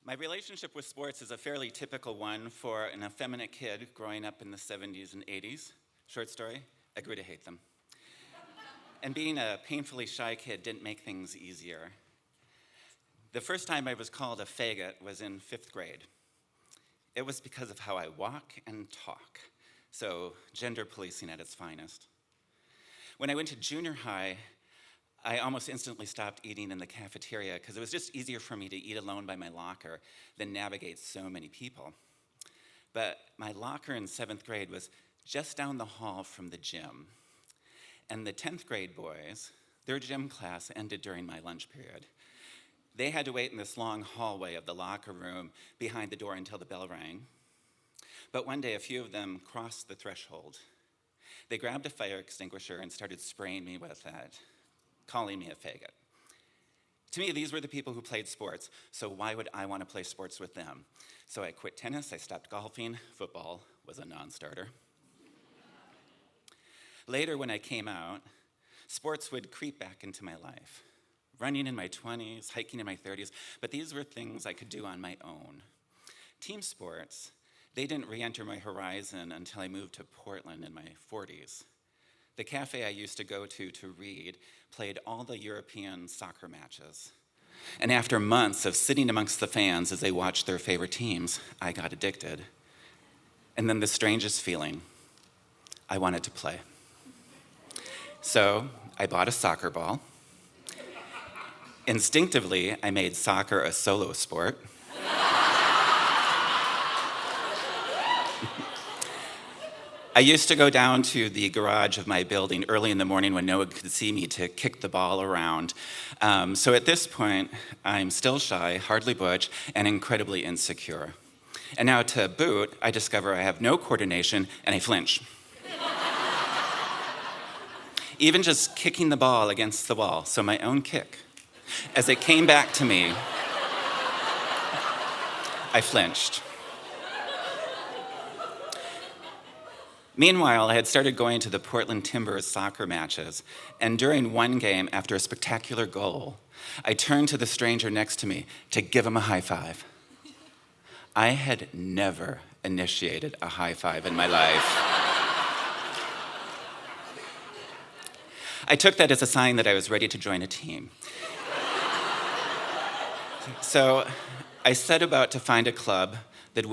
My relationship with sports is a fairly typical one for an effeminate kid growing up in the 70s and 80s. Short story, I grew to hate them. And being a painfully shy kid didn't make things easier. The first time I was called a faggot was in 5th grade. It was because of how I walk and talk, so gender policing at its finest. When I went to junior high, I almost instantly stopped eating in the cafeteria because it was just easier for me to eat alone by my locker than navigate so many people. But my locker in 7th grade was just down the hall from the gym. And the 10th grade boys, their gym class ended during my lunch period. They had to wait in this long hallway of the locker room behind the door until the bell rang. But one day, a few of them crossed the threshold. They grabbed a fire extinguisher and started spraying me with that, calling me a faggot. To me, these were the people who played sports, so why would I want to play sports with them? So I quit tennis, I stopped golfing, football was a non-starter. Later, when I came out, sports would creep back into my life. Running in my 20s, hiking in my 30s, but these were things I could do on my own. Team sports, they didn't re-enter my horizon until I moved to Portland in my 40s. The cafe I used to go to read played all the European soccer matches. And after months of sitting amongst the fans as they watched their favorite teams, I got addicted. And then the strangest feeling, I wanted to play. So I bought a soccer ball. Instinctively, I made soccer a solo sport. I used to go down to the garage of my building early in the morning when no one could see me to kick the ball around. So at this point, I'm still shy, hardly butch, and incredibly insecure. And now to boot, I discover I have no coordination and I flinch. Even just kicking the ball against the wall, so my own kick. As it came back to me, I flinched. Meanwhile, I had started going to the Portland Timbers soccer matches, and during one game, after a spectacular goal, I turned to the stranger next to me to give him a high five. I had never initiated a high five in my life. I took that as a sign that I was ready to join a team. So I set about to find a club that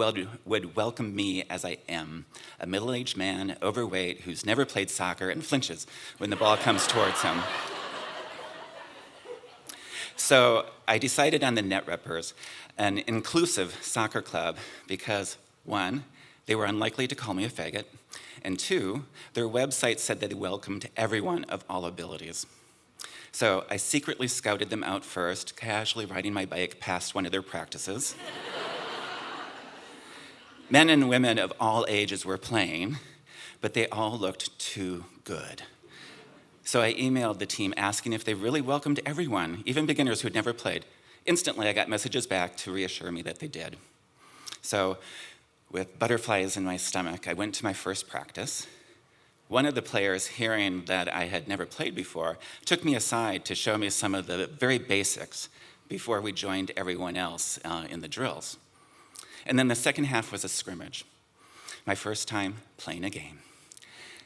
would welcome me as I am, a middle-aged man, overweight, who's never played soccer and flinches when the ball comes towards him. So I decided on the Net Reppers, an inclusive soccer club, because 1, they were unlikely to call me a faggot, and 2, their website said that they welcomed everyone of all abilities. So I secretly scouted them out first, casually riding my bike past one of their practices. Men and women of all ages were playing, but they all looked too good. So I emailed the team asking if they really welcomed everyone, even beginners who had never played. Instantly, I got messages back to reassure me that they did. So with butterflies in my stomach, I went to my first practice. One of the players, hearing that I had never played before, took me aside to show me some of the very basics before we joined everyone else in the drills. And then the second half was a scrimmage, my first time playing a game.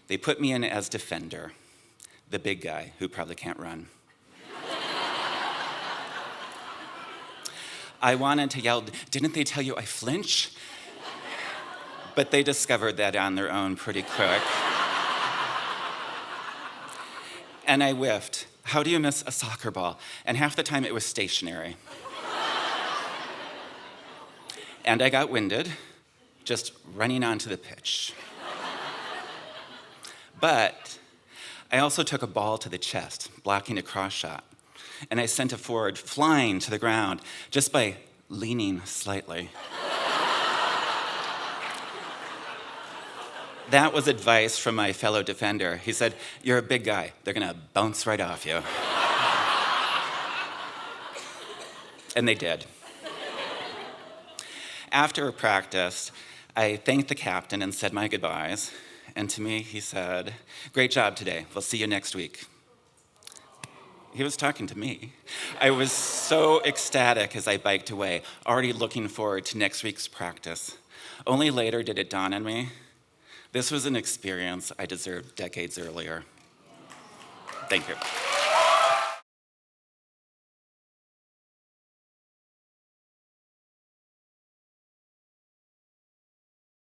They put me in as defender, the big guy who probably can't run. I wanted to yell, "Didn't they tell you I flinch?" But they discovered that on their own pretty quick. And I whiffed. How do you miss a soccer ball? And half the time it was stationary. And I got winded, just running onto the pitch. But I also took a ball to the chest, blocking a cross shot. And I sent a forward flying to the ground just by leaning slightly. That was advice from my fellow defender. He said, "You're a big guy. They're going to bounce right off you." And they did. After practice, I thanked the captain and said my goodbyes. And to me, he said, "Great job today. We'll see you next week." He was talking to me. I was so ecstatic as I biked away, already looking forward to next week's practice. Only later did it dawn on me. This was an experience I deserved decades earlier. Thank you.